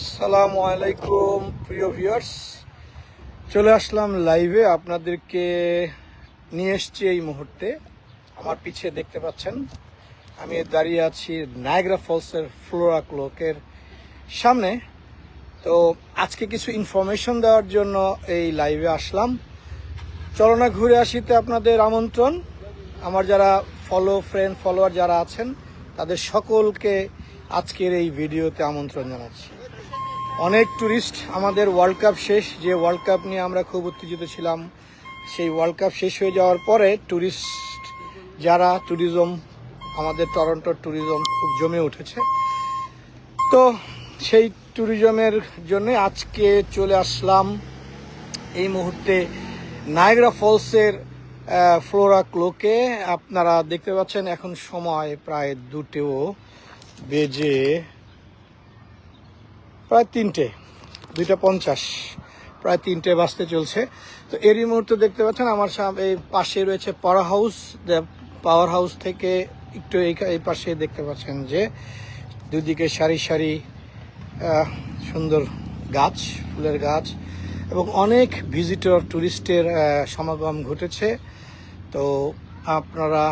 আসসালামু আলাইকুম প্রিয় ভিউয়ার্স, চলে আসলাম লাইভে। আপনাদেরকে নিয়ে এসছি এই মুহূর্তে। আমার পিছে দেখতে পাচ্ছেন আমি দাঁড়িয়ে আছি নায়াগ্রা ফলসের ফ্লোরা ক্লকের সামনে। তো আজকে কিছু ইনফরমেশন দেওয়ার জন্য এই লাইভে আসলাম। চলনা ঘুরে আসিতে আপনাদের আমন্ত্রণ। আমার যারা ফলোয়ার যারা আছেন তাদের সকলকে আজকের এই ভিডিওতে আমন্ত্রণ জানাচ্ছি। অনেক ট্যুরিস্ট, আমাদের ওয়ার্ল্ড কাপ শেষ, যে ওয়ার্ল্ড কাপ নিয়ে আমরা খুব উত্তেজিত ছিলাম, সেই ওয়ার্ল্ড কাপ শেষ হয়ে যাওয়ার পরে ট্যুরিজম আমাদের টরন্টোর ট্যুরিজম খুব জমে উঠেছে। তো সেই ট্যুরিজমের জন্য আজকে চলে আসলাম এই মুহূর্তে নায়াগ্রা ফলসের ফ্লোরা ক্লোকে। আপনারা দেখতে পাচ্ছেন এখন সময় প্রায় 2:50, প্রায় 3টে বাজতে চলছে। তো এরই মুহূর্তে দেখতে পাচ্ছেন আমার এই পাশে রয়েছে পাওয়ার হাউস থেকে একটু এই পাশে দেখতে পাচ্ছেন যে দুদিকে সারি সারি সুন্দর গাছ, ফুলের গাছ, এবং অনেক টুরিস্টের সমাগম ঘটেছে। তো আপনারা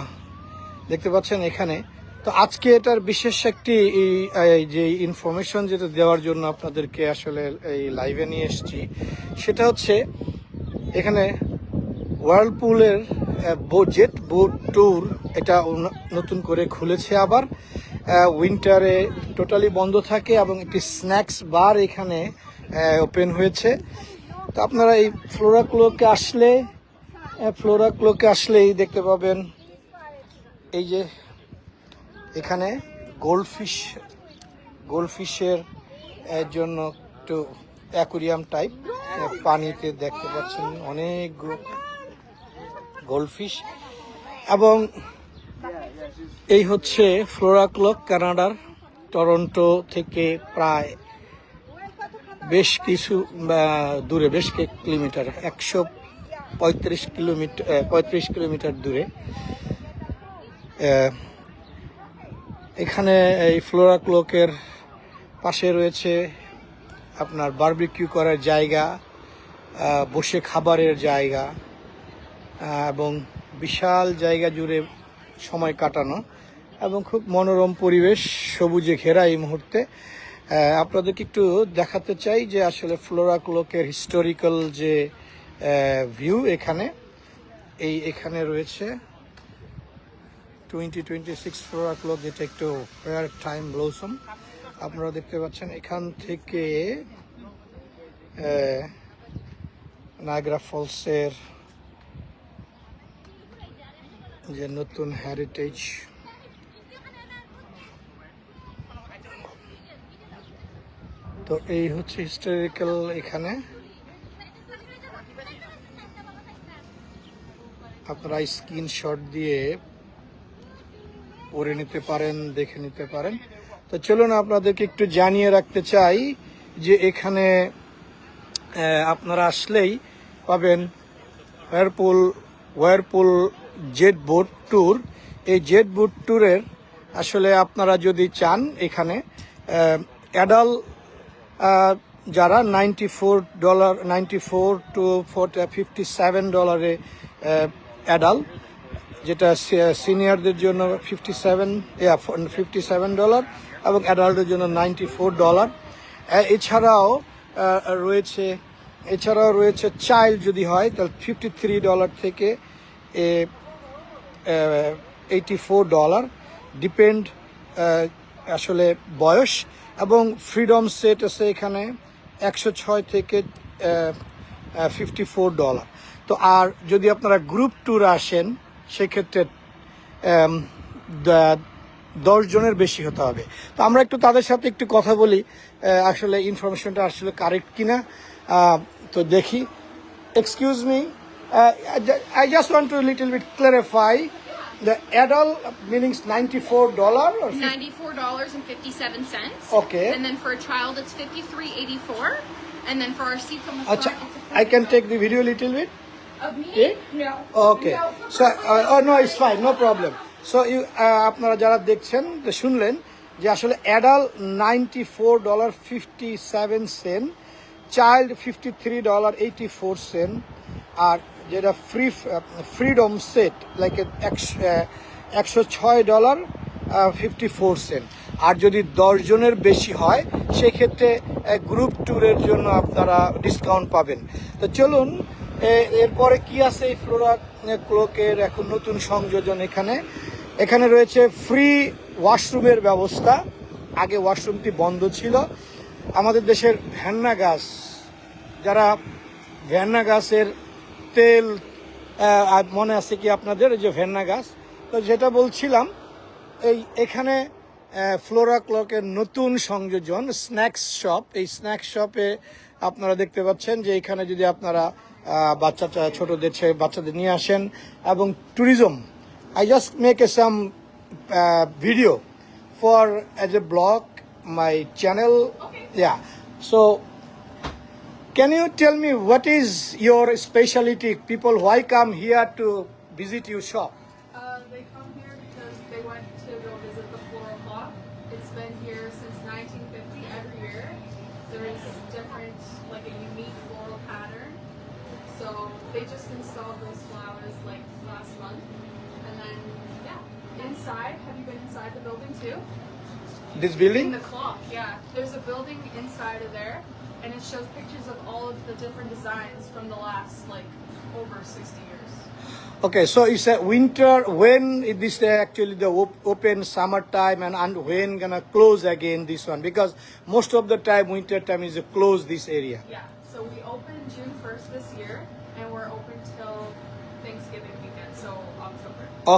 দেখতে পাচ্ছেন এখানে। তো আজকে এটার বিশেষ একটি যে ইনফরমেশন যেটা দেওয়ার জন্য আপনাদেরকে আসলে এই লাইভে নিয়ে এসেছি, সেটা হচ্ছে এখানে ওয়ার্লপুলের জেট বোট ট্যুর এটা নতুন করে খুলেছে আবার। উইন্টারে টোটালি বন্ধ থাকে এবং একটি স্ন্যাক্স বার এখানে ওপেন হয়েছে। তো আপনারা এই ফ্লোরা ক্লোকে আসলেই দেখতে পাবেন এই যে এখানে গোল্ডফিশের জন্য একটু অ্যাকুরিয়াম টাইপ পানিতে দেখতে পাচ্ছেন অনেক গোল্ডফিশ। এবং এই হচ্ছে ফ্লোরা ক্লক, কানাডার টরন্টো থেকে প্রায় বেশ কিছু দূরে, বেশ কয়েক কিলোমিটার, 135 কিলোমিটার দূরে। এখানে এই ফ্লোরা ক্লকের পাশে রয়েছে আপনার বারবিকিউ করার জায়গা, বসে খাবারের জায়গা, এবং বিশাল জায়গা জুড়ে সময় কাটানো এবং খুব মনোরম পরিবেশ, সবুজে ঘেরা এই মুহূর্তে। আপনাদেরকে একটু দেখাতে চাই যে আসলে ফ্লোরা ক্লকের হিস্টোরিক্যাল যে ভিউ এখানে রয়েছে 2026 ফ্লোরা ক্লক, যেটা একটু রেয়ার টাইম ব্লসম। আপনারা দেখতে পাচ্ছেন এখান থেকে নায়াগ্রা ফলসের যে নতুন হেরিটেজ, তো এই হচ্ছে হিস্টোরিক্যাল। এখানে আপনারা স্ক্রিনশট দিয়ে পড়ে নিতে পারেন, দেখে নিতে পারেন। তো চলুন আপনাদেরকে একটু জানিয়ে রাখতে চাই যে এখানে আপনারা আসলেই পাবেন ওয়ারপুল জেট বোট ট্যুর। এই জেট বোট ট্যুরের আসলে আপনারা যদি চান, এখানে অ্যাডাল্ট যারা $94 to $57 অ্যাডাল্ট, যেটা সিনিয়রদের জন্য $57 এবং অ্যাডাল্টের জন্য $94। এছাড়াও রয়েছে চাইল্ড যদি হয় তাহলে $53 থেকে $84, ডিপেন্ড আসলে বয়স। এবং ফ্রিডম সেট আছে এখানে 106 থেকে $54। তো আর যদি আপনারা গ্রুপ ট্যুর আসেন সেক্ষেত্রে 10 জনের বেশি হতে হবে। তো আমরা একটু তাদের সাথে একটু কথা বলি, আসলে ইনফরমেশনটা আসলে কারেক্ট কিনা। তো দেখি। Excuse me, I just want to little bit clarify. The adult means $94 or $94.57. Okay. And then for a child it's $53.84. And then for our seats on the front, I can take the video a little bit. Of me? Yeah? No. Okay. No. So, no, it's fine, no problem. So, আপনারা যারা দেখছেন শুনলেন যে আসলে adult $94.57, child $53.84, আর যেটা freedom set like $106.54। আর যদি 10 জনের বেশি হয় সেক্ষেত্রে গ্রুপ ট্যুরের জন্য আপনারা ডিসকাউন্ট পাবেন। তো চলুন এরপরে কি আছে এই ফ্লোরা ক্লোকের এখন নতুন সংযোজন। এখানে রয়েছে ফ্রি ওয়াশরুমের ব্যবস্থা। আগে ওয়াশরুমটি বন্ধ ছিল। আমাদের দেশের ভ্যান্না গাছ, যারা ভ্যান্না গাছের তেল মনে আছে কি আপনাদের, যে ভ্যান্না গাছ, তো যেটা বলছিলাম এখানে ফ্লোরা ক্লকের নতুন সংযোজন স্ন্যাক্স শপ। এই স্ন্যাক্স শপে আপনারা দেখতে পাচ্ছেন যে এখানে যদি আপনারা বাচ্চাদের নিয়ে আসেন এবং tourism, I just make some video for as a blog my channel. Okay. Yeah. So can you tell me what is your specialty? People why come here to visit your shop? They come here because they want to go visit the floral clock. It's been here since 1950 every year. There is different, like a unique floral pattern. So they just installed those flowers like last month. And then, yeah, inside, have you been inside the building too? This In building? the clock, yeah. There's a building inside of there, and it shows pictures of all of the different designs from the last, like, over 60 years. Okay, so it's a winter. When is this actually the open summertime, and when gonna close again this one? Because most of the time winter time is close this area. Yeah, so we opened June 1st this year, and we're open till Thanksgiving weekend, so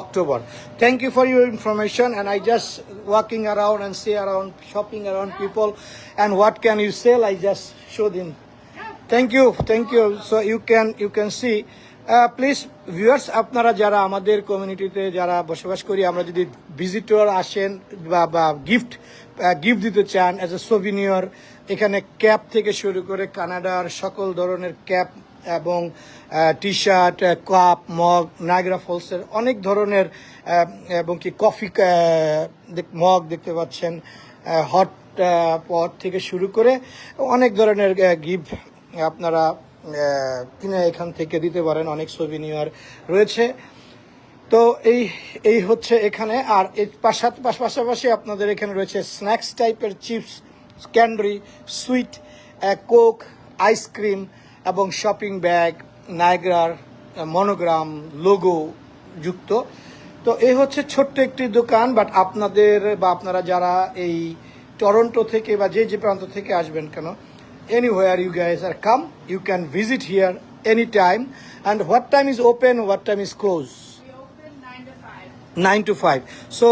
October. Thank you for your information, and I just walking around and see around, shopping around people, and what can you sell? I just show them. Thank you. So you can see. Please viewers, আপনারা যারা আমাদের কমিউনিটিতে যারা বসবাস করি, আমরা যদি visitor আসেন বা গিফট দিতে চান অ্যাজ এ সোভিনিয়র, এখানে ক্যাপ থেকে শুরু করে কানাডার সকল ধরনের ক্যাপ এবং T shirt, cup, mug, Niagara ফলসের অনেক ধরনের, এবং কি কফি মগ দেখতে পাচ্ছেন, হট পট থেকে শুরু করে অনেক ধরনের গিফট আপনারা কিনে এখান থেকে দিতে পারেন। অনেক সোভিনিয়ার রয়েছে। তো এই হচ্ছে এখানে। আর এর পাশাপাশি আপনাদের এখানে রয়েছে স্ন্যাক্স টাইপের chips, candy, sweet, Coke, ice cream এবং শপিং ব্যাগ, নায়াগ্রার মনোগ্রাম, লোগো যুক্ত। তো এই হচ্ছে ছোট্ট একটি দোকান, বাট আপনারা যারা এই টরন্টো থেকে বা যে প্রান্ত থেকে আসবেন কেন, anywhere you guys are come, you can visit here anytime. And what time is open, what time is closed? We open 9 to 5. 9 to 5. So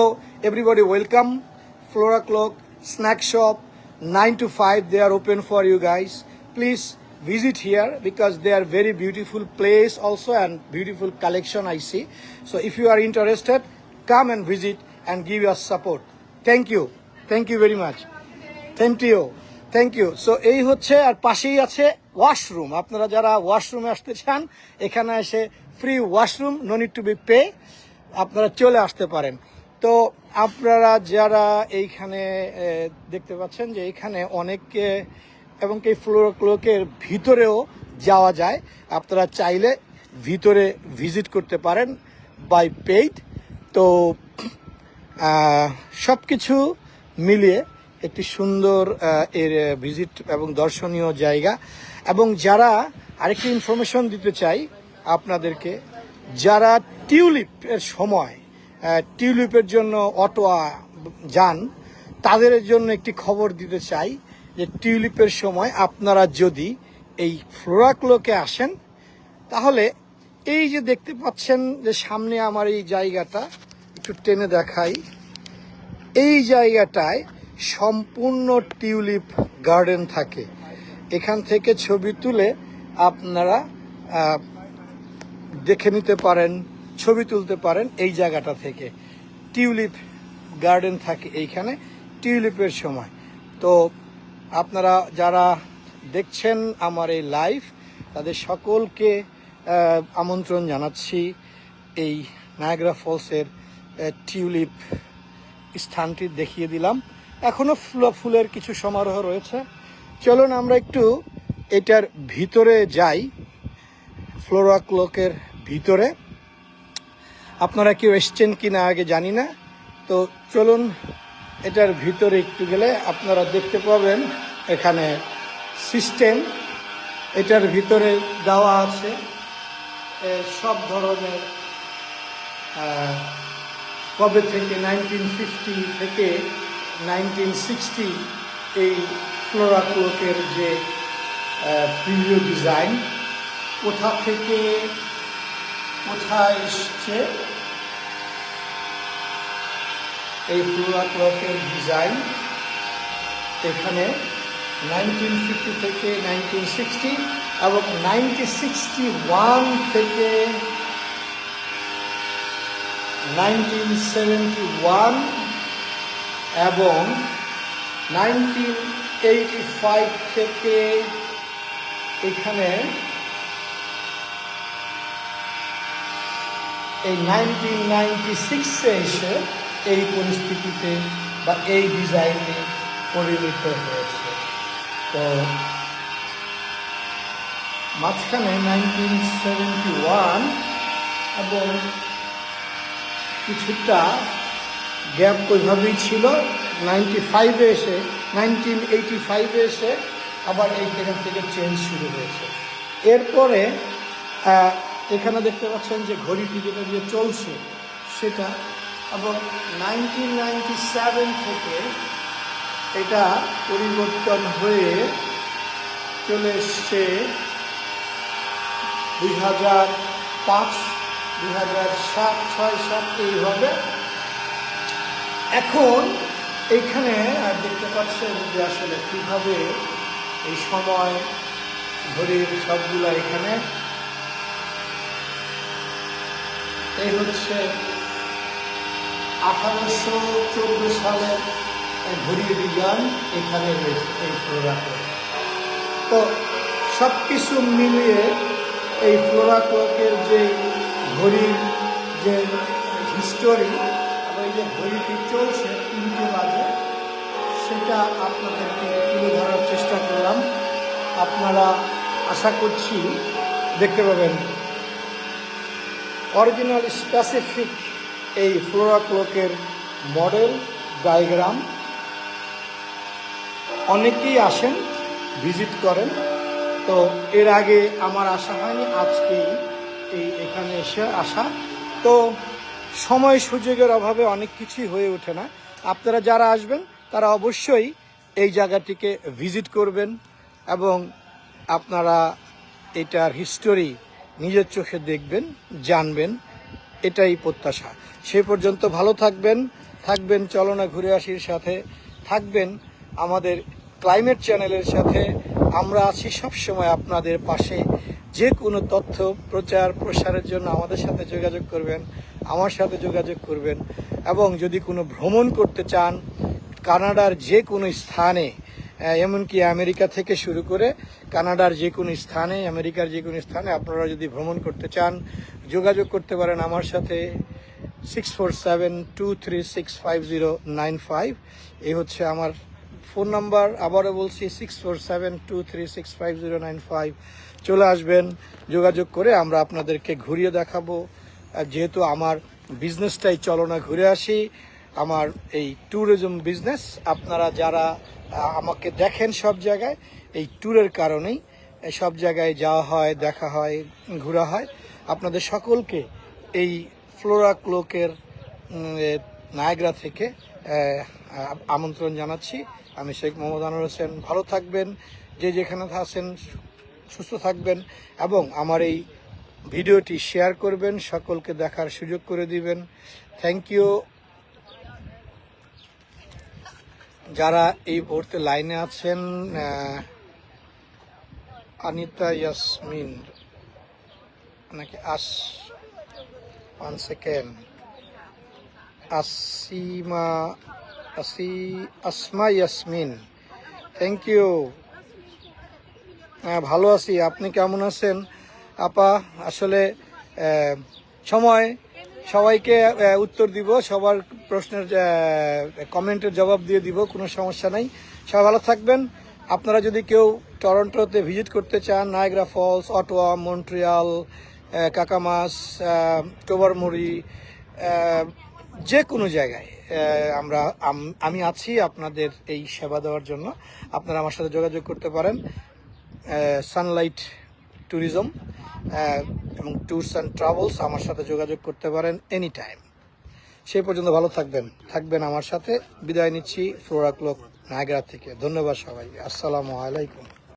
everybody welcome. Flora Clock Snack Shop, 9 to 5 they are open for you guys. Please visit here because they are very beautiful place also, and beautiful collection I see. So if you are interested, come and visit and give us support. Thank you very much. Thank you. So এই হচ্ছে, আর পাশেই আছে washroom. আপনারা যারা ওয়াশরুমে আসতে চান, এখানে এসে free washroom, no need to be pay, আপনারা চলে আসতে পারেন। তো আপনারা যারা এইখানে দেখতে পাচ্ছেন যে এইখানে অনেকে, এবং এই ফ্লোরা ক্লোকের ভিতরেও যাওয়া যায়। আপনারা চাইলে ভিতরে ভিজিট করতে পারেন বাই পেইড। তো সব কিছু মিলিয়ে একটি সুন্দর এর ভিজিট এবং দর্শনীয় জায়গা। এবং যারা আরেকটি ইনফরমেশন দিতে চাই আপনাদেরকে, যারা টিউলিপের সময় টিউলিপের জন্য অটোয়া যান, তাদের জন্য একটি খবর দিতে চাই যে টিউলিপের সময় আপনারা যদি এই ফ্লোরা ক্লোকে আসেন, তাহলে এই যে দেখতে পাচ্ছেন যে সামনে আমার এই জায়গাটা, একটু টেনে দেখাই, এই জায়গাটায় সম্পূর্ণ টিউলিপ গার্ডেন থাকে। এখান থেকে ছবি তুলে আপনারা দেখে নিতে পারেন, ছবি তুলতে পারেন। এই জায়গাটা থেকে টিউলিপ গার্ডেন থাকে এইখানে টিউলিপের সময়। তো আপনারা যারা দেখছেন আমার এই লাইভ, তাদের সকলকে আমন্ত্রণ জানাচ্ছি এই নায়াগ্রা ফলসের টিউলিপ স্থানটি দেখিয়ে দিলাম। এখনো ফুলের কিছু সমারোহ রয়েছে। চলুন আমরা একটু এটার ভিতরে যাই, ফ্লোরা ক্লকের ভিতরে। আপনারা কেউ এসছেন কি না আগে জানি না, তো চলুন এটার ভিতরে একটু গেলে আপনারা দেখতে পাবেন এখানে সিস্টেম এটার ভিতরে দেওয়া আছে সব ধরনের কবে থেকে 1950 থেকে 1960 এই ফ্লোরা ক্লকের যে প্রিভিউ ডিজাইন কোথা থেকে কোথায় এসছে এই ফ্লোরা ক্লকের ডিজাইন। এখানে 1950 থেকে 1960 এবং 1961 থেকে 1971 এবং 1985 থেকে এখানে এই 1996-এ এসে এই পরিস্থিতিতে বা এই ডিজাইনে পরিণত হয়েছে। তো মাঝখানে 1971 এবং কিছুটা গ্যাপ ওইভাবেই ছিল। 1985-এ এসে আবার এইখান থেকে চেঞ্জ শুরু হয়েছে। এরপরে এখানে দেখতে পাচ্ছেন যে ঘড়িটি যেটা দিয়ে চলছে সেটা, এবং 1997 থেকে এটা পরিবর্তন হয়ে চলে এসছে 2005, 2007, 2006, 2007 এইভাবে। এখন এইখানে দেখতে পাচ্ছেন যে আসলে কীভাবে এই সময় ঘড়ির সবগুলো এখানে, এই হচ্ছে 1814 সালের ঘড়ির ডিজাইন এখানে রয়েছে এই ফ্লোরা ক্লক। তো সব কিছু মিলিয়ে এই ফ্লোরা ক্লকের যে ঘড়ির যে হিস্টোরি এবং এই যে ঘড়িটি চলছে 3টে বাজে, সেটা আপনাদেরকে তুলে ধরার চেষ্টা করলাম। আপনারা আশা করছি দেখতে পাবেন অরিজিনাল স্পেসিফিক এই ফ্লোরা ক্লকের মডেল ডায়াগ্রাম। অনেকেই আসেন, ভিজিট করেন, তো এর আগে আমার আসা হয়নি, আজকেই এখানে এসে আসা। তো সময় সুযোগের অভাবে অনেক কিছুই হয়ে ওঠে না। আপনারা যারা আসবেন তারা অবশ্যই এই জায়গাটিকে ভিজিট করবেন এবং আপনারা এটার হিস্টোরি নিজের চোখে দেখবেন, জানবেন, এটাই প্রত্যাশা। সে পর্যন্ত ভালো থাকবেন চলো না ঘুরে আসির সাথে, থাকবেন আমাদের ক্লাইমেট চ্যানেলের সাথে। আমরা আছি সবসময় আপনাদের পাশে। যে কোনো তথ্য প্রচার প্রসারের জন্য আমাদের সাথে যোগাযোগ করবেন, আমার সাথে যোগাযোগ করবেন। এবং যদি কোনো ভ্রমণ করতে চান কানাডার যে কোনো স্থানে, এমনকি আমেরিকা থেকে শুরু করে কানাডার যে কোনো স্থানে, আমেরিকার যে কোনো স্থানে আপনারা যদি ভ্রমণ করতে চান যোগাযোগ করতে পারেন আমার সাথে। 6472365095 এই হচ্ছে আমার ফোন নাম্বার। আবারও বলছি 6472365095। চলে আসবেন, যোগাযোগ করে আমরা আপনাদেরকে ঘুরিয়ে দেখাবো। যেহেতু আমার বিজনেসটাই চলো না ঘুরে আসি, আমার এই ট্যুরিজম বিজনেস। আপনারা যারা আমাকে দেখেন সব জায়গায়, এই ট্যুরের কারণেই সব জায়গায় যাওয়া হয়, দেখা হয়, ঘোরা হয়। আপনাদের সকলকে এই ফ্লোরা ক্লকের নায়াগ্রা থেকে আমন্ত্রণ জানাচ্ছি। আমি শেখ মোহাম্মদ আনোয়ার হোসেন। ভালো থাকবেন, যে যেখানে আছেন সুস্থ থাকবেন এবং আমার এই ভিডিওটি শেয়ার করবেন, সকলকে দেখার সুযোগ করে দিবেন। Thank you. যারা এই মুহূর্তে লাইনে আছেন, আনিতা ইয়াসমিন নাকি আসমা ইয়াসমিন, থ্যাংক ইউ। ভালো আছি, আপনি কেমন আছেন আপা? আসলে সময় সবাইকে উত্তর দিব, সবার প্রশ্নের কমেন্টের জবাব দিয়ে দিব, কোনো সমস্যা নাই। সবাই ভালো থাকবেন। আপনারা যদি কেউ টরন্টোতে ভিজিট করতে চান, নায়াগ্রা ফলস, অটোয়া, মন্ট্রিয়াল, কাকামাস, টোবারমুরি, যে কোনো জায়গায় আমি আছি আপনাদের এই সেবা দেওয়ার জন্য। আপনারা আমার সাথে যোগাযোগ করতে পারেন। সানলাইট ট্যুরিজম এবং ট্যুরস অ্যান্ড ট্রাভেলস, আমার সাথে যোগাযোগ করতে পারেন এনি টাইম। সেই পর্যন্ত ভালো থাকবেন আমার সাথে। বিদায় নিচ্ছি ফ্লোরা ক্লক নায়াগ্রা থেকে। ধন্যবাদ সবাই। আসসালামু আলাইকুম।